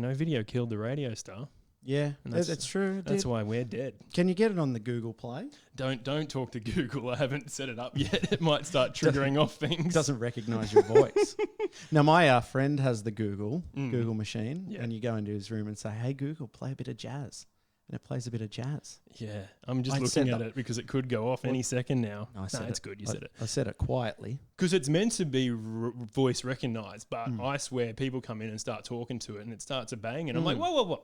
video killed the radio star. Yeah, And that's true. That's Did- why we're dead. Can you get it on the Google Play? Don't talk to Google. I haven't set it up yet. It might start triggering off things. Doesn't recognize your voice. Now, my friend has the Google machine, Yeah. and you go into his room and say, "Hey Google, play a bit of jazz," and it plays a bit of jazz. Yeah, I'm just I said looking at that. it because it could go off any second now. No, I said it's it. good. You I- said it. I said it quietly. Because it's meant to be voice recognized, but I swear people come in and start talking to it and it starts a bang and I'm like, whoa.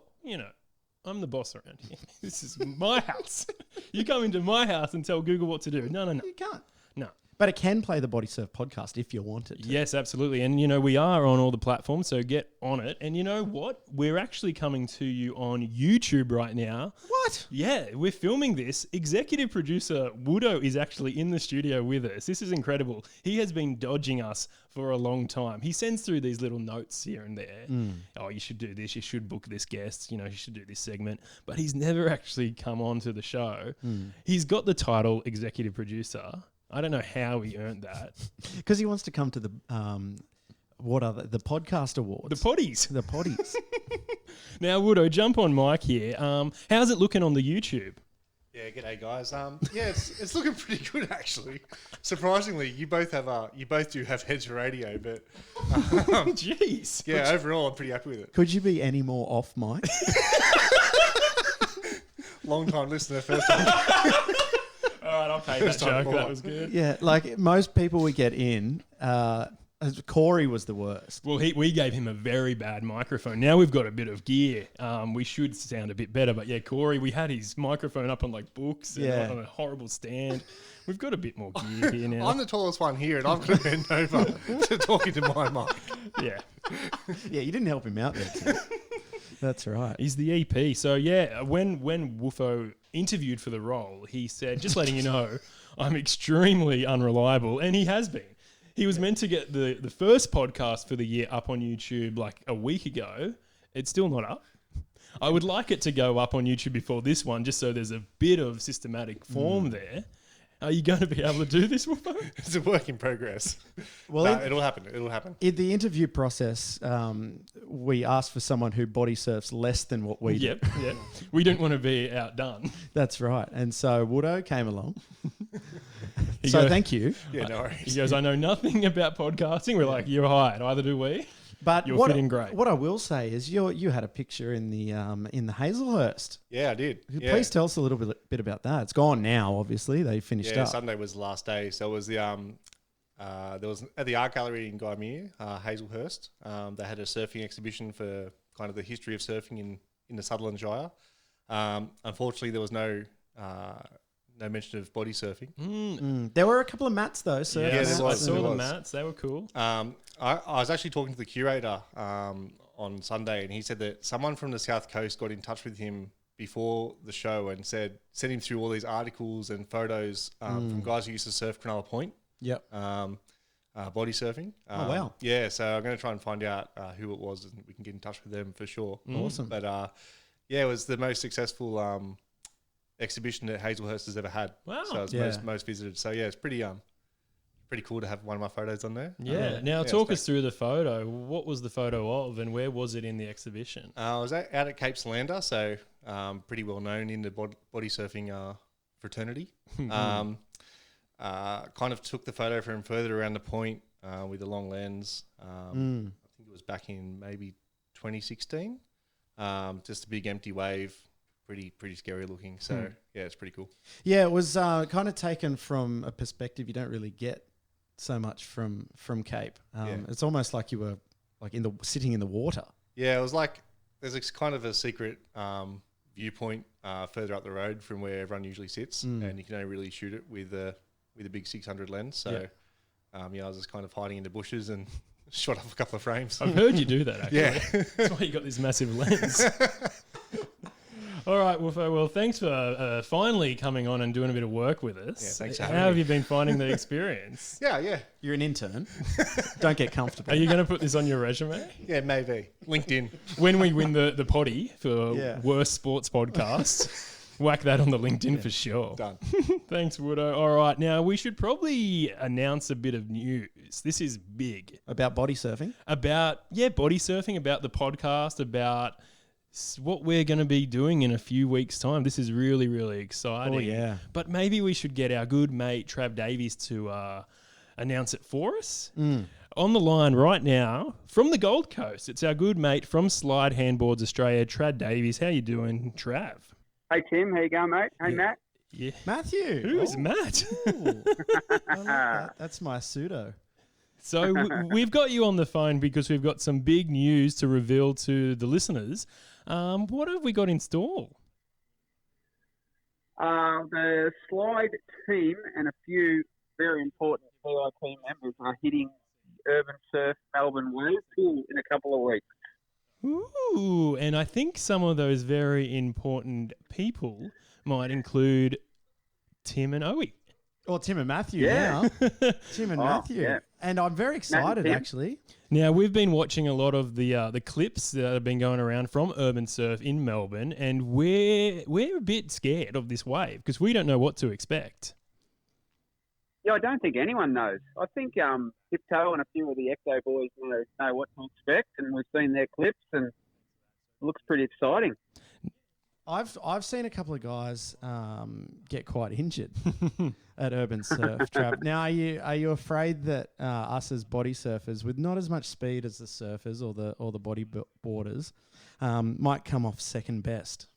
I'm the boss around here. This is my house. You come into my house and tell Google what to do. No. You can't. No. But it can play the Bodysurf podcast if you want it to. Yes, absolutely. And, we are on all the platforms, so get on it. And you know what? We're actually coming to you on YouTube right now. What? Yeah, we're filming this. Executive producer Woofo is actually in the studio with us. This is incredible. He has been dodging us for a long time. He sends through these little notes here and there. Oh, you should do this. You should book this guest. You should do this segment. But he's never actually come on to the show. He's got the title executive producer. I don't know how he earned that. Because he wants to come to the the podcast awards. The potties. The potties. Now, Woofo, jump on mic here. How's it looking on the YouTube? Yeah, g'day guys. Yeah, it's looking pretty good actually. Surprisingly, you both do have heads for radio, but Jeez. yeah, overall I'm pretty happy with it. Could you be any more off mic? Long time listener, first time. All right, I'll pay that First time joke. caller. That was good. Yeah, like most people we get in, Corey was the worst. Well, we gave him a very bad microphone. Now we've got a bit of gear. We should sound a bit better. But yeah, Corey, we had his microphone up on like books and Yeah. on a horrible stand. We've got a bit more gear here now. I'm the tallest one here, and I've got to bend over to talk into my mic. Yeah. Yeah, you didn't help him out there, Tim. That's right. He's the EP. So yeah, when Woofo interviewed for the role, he said, just letting you know, I'm extremely unreliable. And he has been. He was meant to get the first podcast for the year up on YouTube like a week ago. It's still not up. I would like it to go up on YouTube before this one, just so there's a bit of systematic form there. Are you going to be able to do this, Woofo? It's a work in progress. Well, No, it'll happen. It'll happen. in the interview process, we asked for someone who body surfs less than what we do. Yep. We didn't want to be outdone. That's right. And so Woofo came along. He So goes- thank you. Yeah, no He worries. goes, I know nothing about podcasting. We're like, you're hired. Either do we. But You're what, fitting great. what I will say is you had a picture in the Hazelhurst. Yeah, I did. Yeah. Please tell us a little bit about that. It's gone now, obviously. They finished Yeah, up. Sunday was the last day. So it was there was at the art gallery in Gymea, Hazelhurst. They had a surfing exhibition for kind of the history of surfing in the Sutherland Shire. Unfortunately, there was no mention of body surfing. There were a couple of mats though. So Yeah, there I was, saw there the was. mats. They were cool. I was actually talking to the curator on Sunday, and he said that someone from the South Coast got in touch with him before the show and sent him through all these articles and photos from guys who used to surf Cronulla Point. Yep. Body surfing. Oh, wow. Yeah, so I'm going to try and find out who it was, and we can get in touch with them for sure. Awesome. But yeah, it was the most successful exhibition that Hazelhurst has ever had. Wow. So it's Yeah. most visited. So yeah, it's pretty cool to have one of my photos on there. Yeah. Now yeah, talk it's us through the photo. What was the photo of, and where was it in the exhibition? I was out at Cape Solander, so pretty well known in the body surfing fraternity. Kind of took the photo from further around the point with a long lens. I think it was back in maybe 2016. Just a big empty wave, pretty scary looking. So yeah, it's pretty cool. Yeah, it was kind of taken from a perspective you don't really get so much from Cape. Yeah. It's almost like you were like sitting in the water. Yeah, it was like there's kind of a secret viewpoint further up the road from where everyone usually sits, and you can only really shoot it with a big 600 lens. So yeah, I was just kind of hiding in the bushes and shot off a couple of frames. I've heard you do that, actually. Yeah. That's why you got this massive lens. All right, Woofo. Well, thanks for finally coming on and doing a bit of work with us. Yeah, thanks for How having have me. you been finding the experience? Yeah. You're an intern. Don't get comfortable. Are you going to put this on your resume? Yeah, maybe. LinkedIn. When we win the potty for Yeah. worst sports podcast, Whack that on the LinkedIn for sure. Done. Thanks, Woodo. All right, now we should probably announce a bit of news. This is big. About body surfing? About, body surfing, about the podcast, about what we're going to be doing in a few weeks' time. This is really, really exciting. Oh, yeah. But maybe we should get our good mate Trav Davies to announce it for us. On the line right now, from the Gold Coast, it's our good mate from Slyde Handboards Australia, Trav Davies. How you doing, Trav? Hey, Tim. How you going, mate? Hey, Matt. Yeah. Matthew. Who's Matt? Ooh. I like that. That's my pseudo. So we've got you on the phone because we've got some big news to reveal to the listeners. What have we got in store? The Slyde team and a few very important VIP members are hitting the Urban Surf Melbourne Wave Pool in a couple of weeks. Ooh, and I think some of those very important people might include Tim and Owey. Or Tim and Matthew Yeah. now. Tim and Matthew. yeah. And I'm very excited, Tim. actually. Now, we've been watching a lot of the clips that have been going around from Urban Surf in Melbourne, and we're a bit scared of this wave because we don't know what to expect. Yeah, I don't think anyone knows. I think Tiptoe and a few of the Ecto boys know what to expect, and we've seen their clips, and it looks pretty exciting. I've seen a couple of guys get quite injured at Urban Surf. Trav. Now, are you afraid that us as body surfers, with not as much speed as the surfers or the body boarders, might come off second best?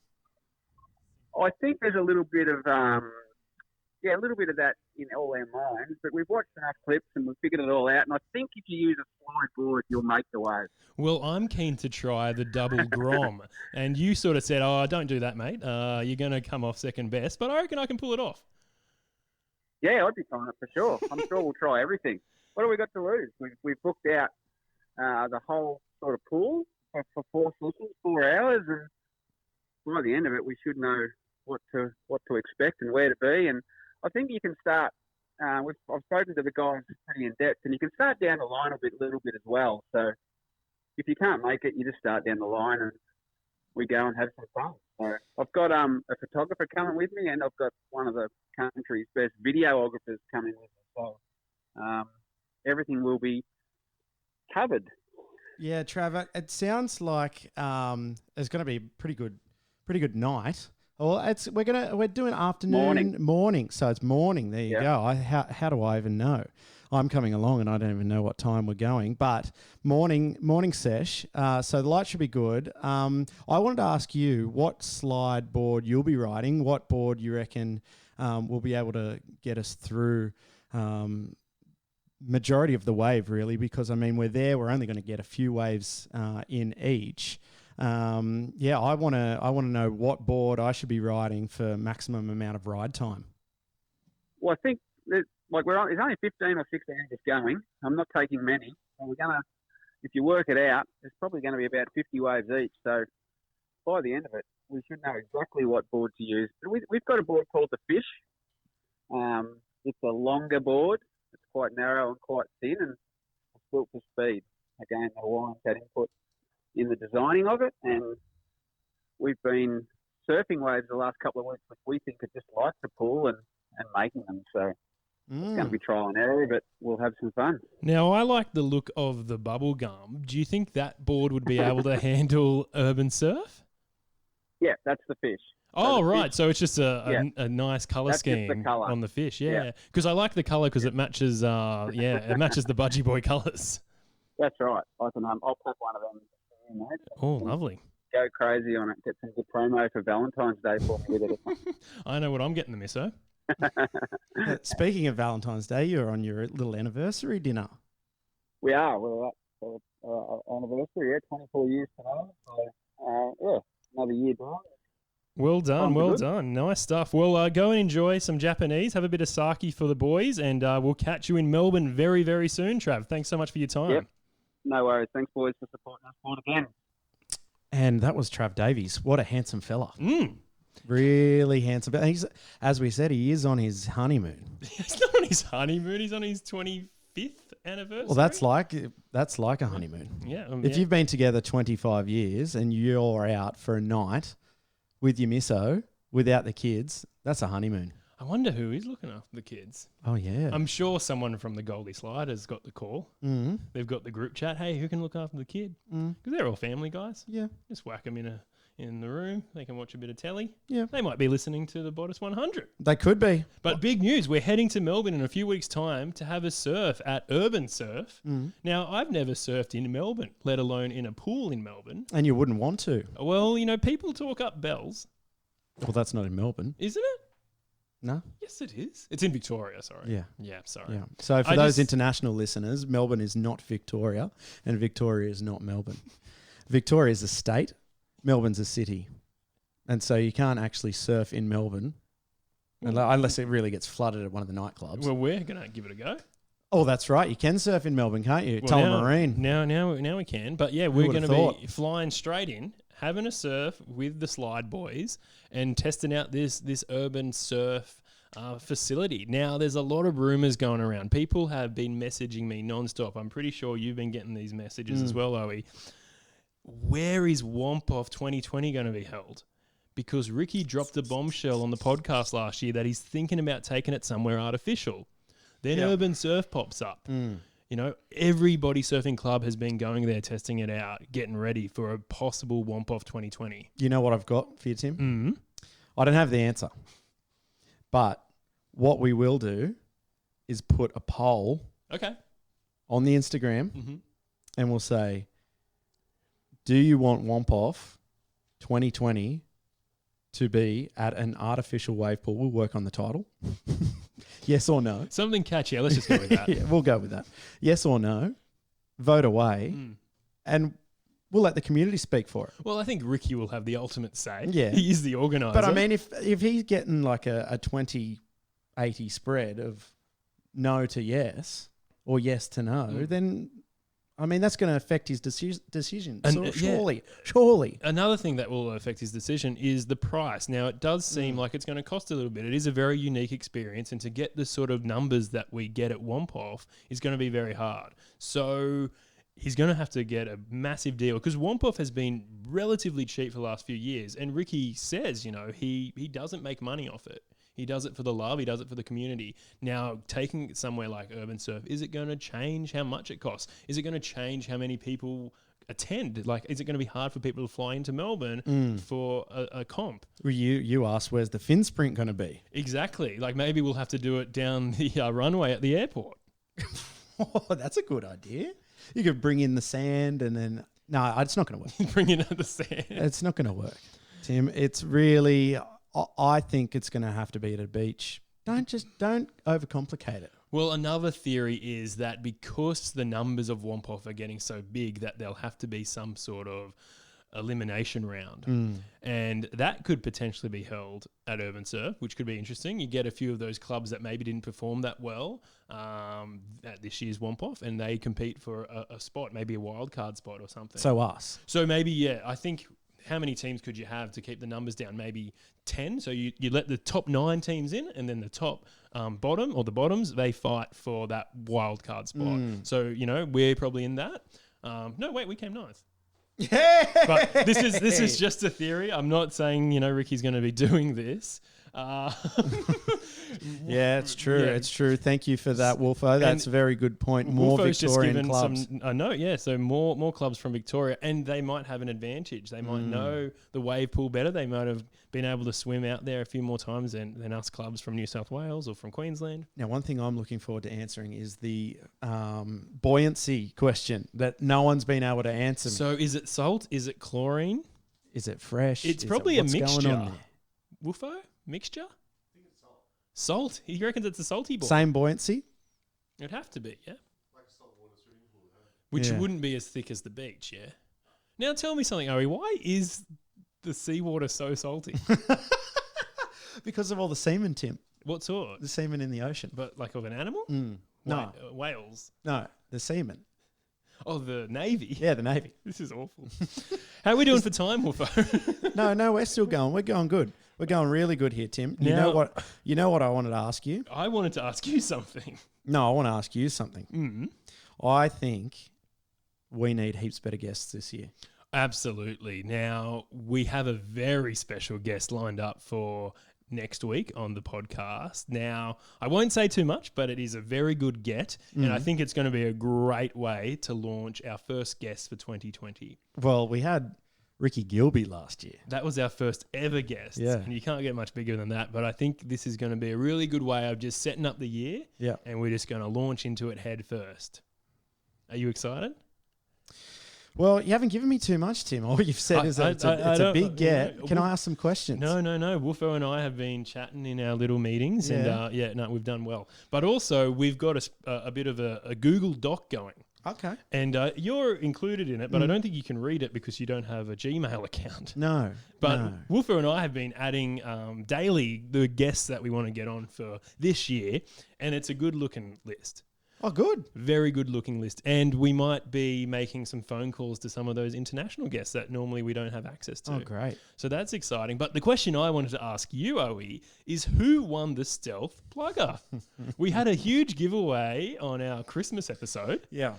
I think there's a little bit of that in all our minds, but we've watched enough clips and we've figured it all out, and I think if you use a slide board, you'll make the wave. Well, I'm keen to try the double grom, and you sort of said, "Oh, don't do that, mate. You're going to come off second best," but I reckon I can pull it off. Yeah, I'd be trying it for sure. I'm sure we'll try everything. What have we got to lose? We've booked out the whole sort of pool for 4 sessions, 4 hours, and by the end of it, we should know what to expect and where to be. And I think you can start. I've spoken to the guys pretty in depth, and you can start down the line a little bit as well. So if you can't make it, you just start down the line, and we go and have some fun. So I've got a photographer coming with me, and I've got one of the country's best videographers coming with me. So everything will be covered. Yeah, Trav, it sounds like it's going to be a pretty good night. Well, we're doing afternoon, morning. So it's morning. There you go. How do I even know? I'm coming along and I don't even know what time we're going. But morning sesh. So the light should be good. I wanted to ask you what slide board you'll be riding. What board you reckon will be able to get us through majority of the wave, really? Because I mean, we're there. We're only going to get a few waves in each. I want to know what board I should be riding for maximum amount of ride time. Well, I think there's only 15 or 16 of us going. I'm not taking many. So we're gonna, if you work it out, there's probably going to be about 50 waves each. So by the end of it, we should know exactly what board to use. But we've got a board called the Fish. It's a longer board. It's quite narrow and quite thin, and it's built for speed. Again, the Hawaiians had input in the designing of it, and we've been surfing waves the last couple of weeks, which we think are just like the pool and making them. So it's going to be trial and error, but we'll have some fun. Now, I like the look of the bubble gum. Do you think that board would be able to handle Urban Surf? Yeah, that's the Fish. Oh, so right. Fish, So it's just a nice colour That's just scheme the colour. on the Fish. Yeah. Because I like the colour because it matches, it matches the Budgy Boy colours. That's right. I'll put one of them. Oh, lovely. Go crazy on it. Get some good promo for Valentine's Day for me with it. I know what I'm getting the misso. Speaking of Valentine's Day, you're on your little anniversary dinner. We are. We're at our anniversary, 24 years today. So, another year down. Well done, well good. done. Nice stuff. Well, go and enjoy some Japanese. Have a bit of sake for the boys, and we'll catch you in Melbourne very, very soon, Trav. Thanks so much for your time. Yep. No worries. Thanks, boys, for supporting us on again. And that was Trav Davies. What a handsome fella. Mm. Really handsome. But he's, as we said, he is on his honeymoon. He's not on his honeymoon. He's on his 25th anniversary. Well, that's like a honeymoon. Yeah. If you've been together 25 years and you're out for a night with your misso, without the kids, that's a honeymoon. I wonder who is looking after the kids. Oh, yeah. I'm sure someone from the Goldie Slyde has got the call. Mm-hmm. They've got the group chat. Hey, who can look after the kid? Mm. Because they're all family guys. Yeah. Just whack them in the room. They can watch a bit of telly. Yeah. They might be listening to the Boddest 100. They could be. But big news, we're heading to Melbourne in a few weeks' time to have a surf at Urban Surf. Mm. Now, I've never surfed in Melbourne, let alone in a pool in Melbourne. And you wouldn't want to. Well, people talk up bells, Well, that's not in Melbourne. isn't it? No? Yes, it is. It's in Victoria, sorry. Yeah. Yeah, sorry. Yeah. So for I those just- international listeners, Melbourne is not Victoria and Victoria is not Melbourne. Victoria is a state. Melbourne's a city. And so you can't actually surf in Melbourne unless it really gets flooded at one of the nightclubs. Well, we're going to give it a go. Oh, that's right. You can surf in Melbourne, can't you? Well, Tullamarine. Now we can. But yeah, we're would've going to thought? be flying straight in, having a surf with the Slyde boys and testing out this urban surf facility. Now, there's a lot of rumours going around. People have been messaging me nonstop. I'm pretty sure you've been getting these messages as well, Owey. Where is Whomp Off 2020 going to be held? Because Ricky dropped a bombshell on the podcast last year that he's thinking about taking it somewhere artificial. Then Urban Surf pops up. Every body surfing club has been going there, testing it out, getting ready for a possible Whomp Off 2020. You know what I've got for you, Tim? Mm-hmm. I don't have the answer. But what we will do is put a poll Okay. on the Instagram Mm-hmm. and we'll say, do you want Whomp Off 2020 to be at an artificial wave pool? We'll work on the title. Yes or no? Something catchy. Let's just go with that. Yeah, we'll go with that. Yes or no? Vote away. And we'll let the community speak for it. Well, I think Ricky will have the ultimate say. Yeah. He is the organiser. But I mean, if he's getting like a 20-80 spread of no to yes or yes to no, then I mean that's going to affect his decision. And, So surely. Another thing that will affect his decision is the price. Now, it does seem like it's going to cost a little bit. It is a very unique experience, and to get the sort of numbers that we get at Whomp Off is going to be very hard. So he's going to have to get a massive deal because Whomp Off has been relatively cheap for the last few years. And Ricky says, he doesn't make money off it. He does it for the love. He does it for the community. Now, taking it somewhere like Urban Surf, is it going to change how much it costs? Is it going to change how many people attend? Like, is it going to be hard for people to fly into Melbourne for a comp? Well, you asked, where's the fin sprint going to be? Exactly. Like, maybe we'll have to do it down the runway at the airport. Oh, that's a good idea. You could bring in the sand and then... No, it's not going to work. Bring it out the sand. It's not going to work, Tim. It's really... I think it's going to have to be at a beach. Don't overcomplicate it. Well, another theory is that because the numbers of Whomp Off are getting so big that there'll have to be some sort of elimination round. And that could potentially be held at Urban Surf, which could be interesting. You get a few of those clubs that maybe didn't perform that well at this year's Whomp Off, and they compete for a spot, maybe a wild card spot or something. So us. So maybe, I think... How many teams could you have to keep the numbers down? Maybe 10. So you let the top 9 teams in, and then the top bottom or the bottoms, they fight for that wild card spot. So, we're probably in that. No, wait, we came 9th. Yeah. But this is just a theory. I'm not saying, Ricky's going to be doing this. Yeah, it's true. Yeah. It's true. Thank you for that, Woofo. That's a very good point. More Woofo's Victorian clubs. I know, yeah. So more clubs from Victoria, and they might have an advantage. They might know the wave pool better. They might have been able to swim out there a few more times than us clubs from New South Wales or from Queensland. Now, one thing I'm looking forward to answering is the buoyancy question that no one's been able to answer. So is it salt? Is it chlorine? Is it fresh? It's Is probably it, a what's going mixture. on there? Woofo? Mixture? I think it's salt. Salt? He reckons it's a salty ball. Same buoyancy? It'd have to be, yeah. Like a saltwater swimming pool, which wouldn't be as thick as the beach, yeah. Now tell me something, Owey. Why is the seawater so salty? Because of all the semen, Tim. What sort? The semen in the ocean. But like of an animal? No. Whales. No, the semen. Oh, the Navy. Yeah, the Navy. This is awful. How are we doing for time, Woofo? No, we're still going. We're going good. We're going really good here, Tim. You know what I wanted to ask you? I wanted to ask you something. No, I want to ask you something. I think we need heaps better guests this year. Absolutely. Now, we have a very special guest lined up for next week on the podcast. Now, I won't say too much, but it is a very good get, and I think it's going to be a great way to launch our first guest for 2020. Well, we had Ricky Gilby last year. That was our first ever guest, and you can't get much bigger than that, but I think this is going to be a really good way of just setting up the year, and we're just going to launch into it head first. Are you excited? Well, you haven't given me too much, Tim. All you've said is that it's a big get. Can I ask some questions? No. Woofo and I have been chatting in our little meetings, and we've done well. But also, we've got a bit of a Google Doc going. Okay. And you're included in it, but I don't think you can read it because you don't have a Gmail account. No. But Woofo and I have been adding daily the guests that we want to get on for this year, and it's a good-looking list. Oh, good. Very good-looking list. And we might be making some phone calls to some of those international guests that normally we don't have access to. Oh, great. So that's exciting. But the question I wanted to ask you, Owey, is who won the stealth plugger? We had a huge giveaway on our Christmas episode. Yeah.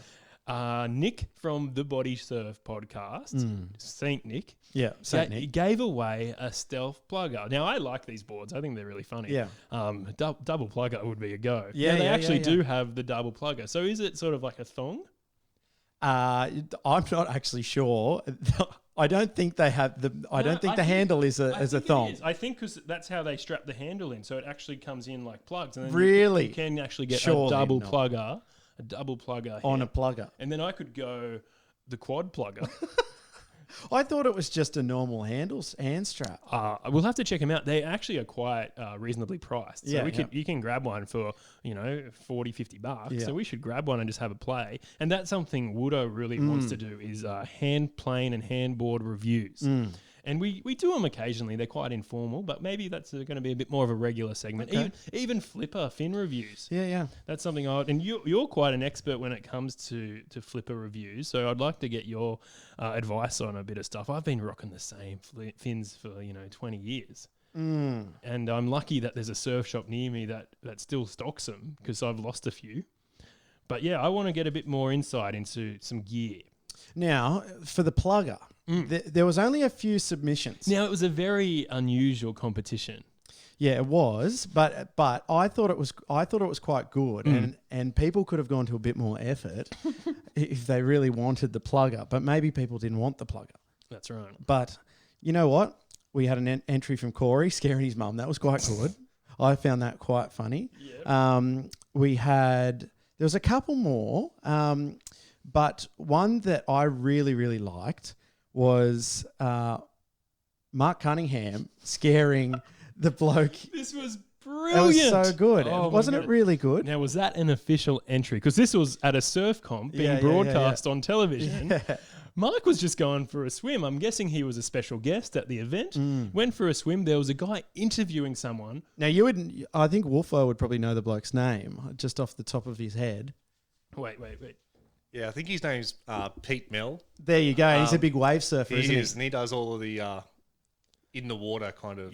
Nick from the Bodysurf podcast, Saint Nick. Yeah, Saint Nick. He gave away a stealth plugger. Now, I like these boards. I think they're really funny. Yeah. Double plugger would be a go. Yeah, now, they yeah, actually yeah. do have the double plugger. So is it sort of like a thong? I'm not actually sure. I don't think they have the. I don't think the handle is a thong. It is. I think because that's how they strap the handle in, so it actually comes in like plugs. And then Really? you can actually get Surely a double not. plugger. A double plugger On here. a plugger. And then I could go the quad plugger. I thought it was just a normal hand strap. We'll have to check them out. They actually are quite reasonably priced. So you can grab one for, $40, $50. Yeah. So we should grab one and just have a play. And that's something Woodo really wants to do is hand plane and handboard reviews. And we do them occasionally. They're quite informal, but maybe that's going to be a bit more of a regular segment. Okay. Even flipper fin reviews. Yeah. That's something and you're quite an expert when it comes to flipper reviews. So I'd like to get your advice on a bit of stuff. I've been rocking the same fins for 20 years. And I'm lucky that there's a surf shop near me that still stocks them because I've lost a few. But yeah, I want to get a bit more insight into some gear. Now, for the plugger, there was only a few submissions. Now, it was a very unusual competition. Yeah, it was, but I thought it was quite good, and people could have gone to a bit more effort if they really wanted the plugger, but maybe people didn't want the plugger. That's right. But you know what? We had an entry from Corey scaring his mum. That was quite good. I found that quite funny. Yep. There was a couple more, but one that I really, really liked was Mark Cunningham scaring the bloke. This was That brilliant. was so good. Oh, Wasn't it really good? Now, was that an official entry? Because this was at a surf comp being broadcast on television. Yeah. Mark was just going for a swim. I'm guessing he was a special guest at the event. Went for a swim. There was a guy interviewing someone. Now, I think Woofo would probably know the bloke's name just off the top of his head. Wait. Yeah, I think his name's Pete Mill. There you go. He's a big wave surfer, isn't he? And he does all of the in the water kind of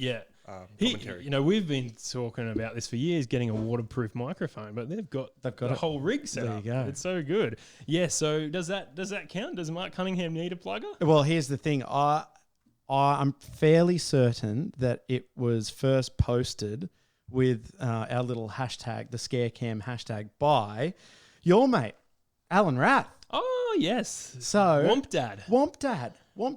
commentary. We've been talking about this for years, getting a waterproof microphone, but they've got a whole rig set there up. You go. It's so good. Yeah. So does that count? Does Mark Cunningham need a plugger? Well, here's the thing. I'm fairly certain that it was first posted with our little hashtag, the Scarecam hashtag, by your mate, Alan Rath. Oh yes. So Whomp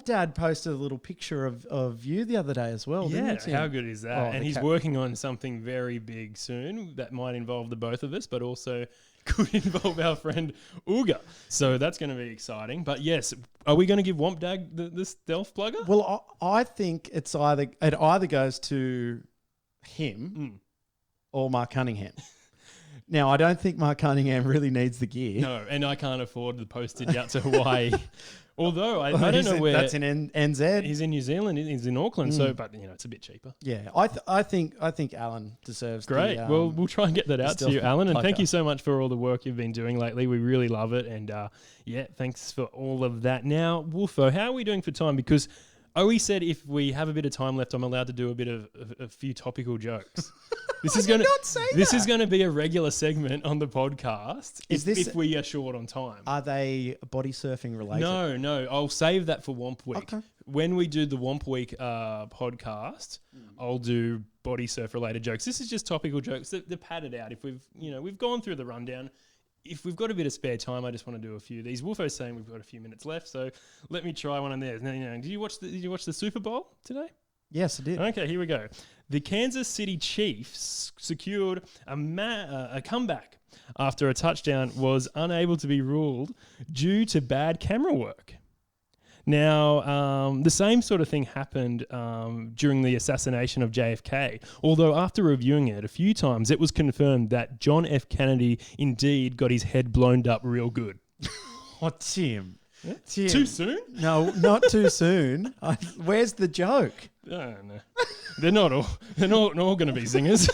Dad posted a little picture of you the other day as well. Yeah, didn't he? how good is that? Oh, and he's working on something very big soon that might involve the both of us, but also could involve our friend Uga. So that's going to be exciting. But yes, are we going to give Whomp Dad the stealth plugger? Well, I think it either goes to him or Mark Cunningham. Now, I don't think Mark Cunningham really needs the gear. No, and I can't afford the postage out to Hawaii. Although I don't know where that's in NZ. He's in New Zealand. He's in Auckland. So, but it's a bit cheaper. Yeah, I think Alan deserves. Great. Well, we'll try and get that out to you, Alan. And thank you so much for all the work you've been doing lately. We really love it. And thanks for all of that. Now, Woofo, how are we doing for time? Because Owey said if we have a bit of time left, I'm allowed to do a few topical jokes. This is going to be a regular segment on the podcast if we are short on time. Are they body surfing related? No. I'll save that for Whomp Week. Okay. When we do the Whomp Week podcast, I'll do body surf related jokes. This is just topical jokes. They're padded out. If we've gone through the rundown. If we've got a bit of spare time, I just want to do a few of these. Wolfo's saying we've got a few minutes left, so let me try one of theirs. Now, did you watch the Super Bowl today? Yes, I did. Okay, here we go. The Kansas City Chiefs secured a comeback after a touchdown was unable to be ruled due to bad camera work. Now, the same sort of thing happened during the assassination of JFK, although after reviewing it a few times, it was confirmed that John F. Kennedy indeed got his head blown up real good. Oh, Tim. Yeah? Tim. Too soon? No, not too soon. Where's the joke? No. They're not all going to be singers.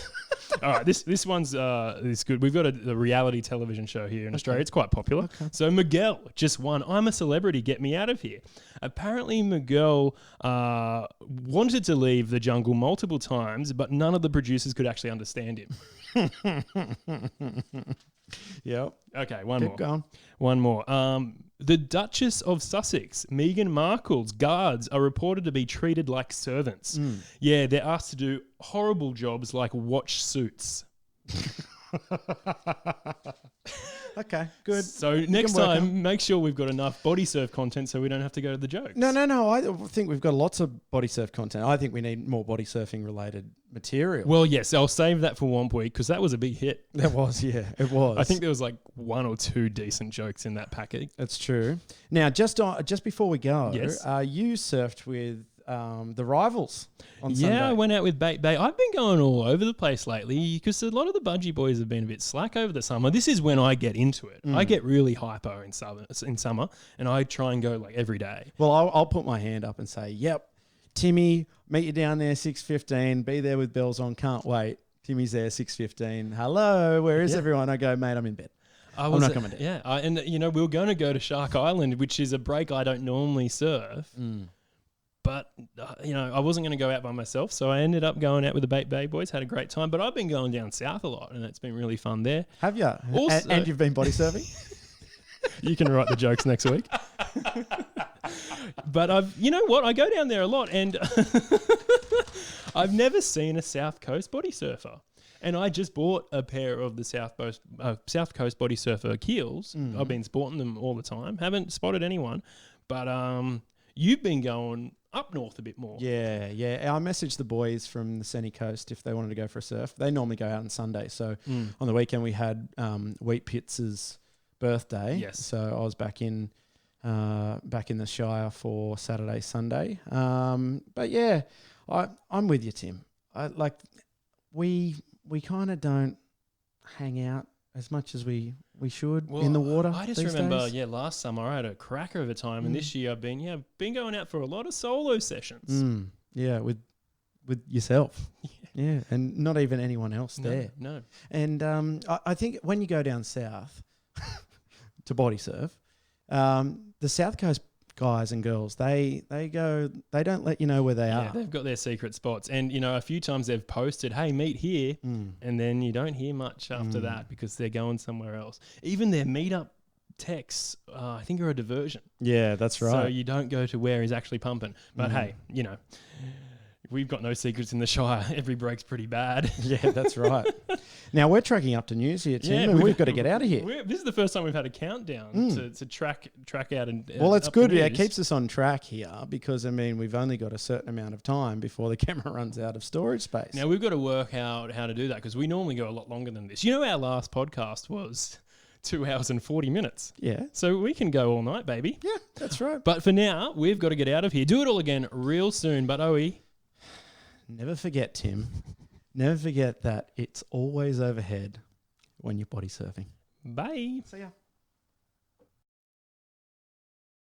All right, this one's this good. We've got a reality television show here in Australia. It's quite popular. Okay. So Miguel just won I'm a Celebrity, Get Me Out of Here. Apparently Miguel wanted to leave the jungle multiple times, but none of the producers could actually understand him. Yep. Okay, one Keep going. One more. The Duchess of Sussex, Meghan Markle's guards are reported to be treated like servants. Yeah, they're asked to do horrible jobs like watch suits. Okay, good. So next time, make sure we've got enough Bodysurf content so we don't have to go to the jokes. No. I think we've got lots of Bodysurf content. I think we need more body surfing related material. Well, yes, I'll save that for Whomp Week because that was a big hit. That was, yeah, it was. I think there was like one or two decent jokes in that packet. That's true. Now, just before we go, yes. You surfed with the Rivals on Sunday. Yeah, I went out with Bait Bay. I've been going all over the place lately because a lot of the Budgy boys have been a bit slack over the summer. This is when I get into it. I get really hypo in summer, and I try and go like every day. Well, I'll put my hand up and say, yep, Timmy, meet you down there 6:15. Be there with bells on. Can't wait. Timmy's there 6:15. Hello, where is everyone? I go, mate, I'm in bed. I'm not coming down. Yeah, and we were going to go to Shark Island, which is a break I don't normally surf. But, I wasn't going to go out by myself, so I ended up going out with the Bait Bay boys, had a great time. But I've been going down south a lot, and it's been really fun there. Have you? Also, and you've been body surfing? You can write the jokes next week. But I go down there a lot, and I've never seen a South Coast body surfer. And I just bought a pair of the South Coast Body Surfer keels. I've been sporting them all the time. Haven't spotted anyone. But you've been going up north a bit more. Yeah. I messaged the boys from the Sunny Coast if they wanted to go for a surf. They normally go out on Sunday. So on the weekend we had Wheat Pitts' birthday. Yes. So I was back in the Shire for Saturday, Sunday. But yeah, I'm with you, Tim. We kind of don't hang out as much as we should in the water. I just remember, last summer I had a cracker of a time, and this year I've been going out for a lot of solo sessions. Yeah, with yourself. Yeah, and not even anyone else there. No. And I think when you go down south to body surf, the South Coast guys and girls, they don't let you know where they are. They've got their secret spots. And, a few times they've posted, hey, meet here. And then you don't hear much after that because they're going somewhere else. Even their meetup texts, I think, are a diversion. Yeah, that's right. So you don't go to where he's actually pumping. But hey, we've got no secrets in the Shire. Every break's pretty bad. Yeah, that's right. Now, we're tracking up to news here, Tim, and we've got to get out of here. This is the first time we've had a countdown to track out. And well, it's good. Yeah, it keeps us on track here because, we've only got a certain amount of time before the camera runs out of storage space. Now, we've got to work out how to do that because we normally go a lot longer than this. Our last podcast was 2 hours and 40 minutes. Yeah. So we can go all night, baby. Yeah, that's right. But for now, we've got to get out of here. Do it all again real soon. But Owey, never forget, Tim. Never forget that it's always overhead when you're body surfing. Bye. See ya.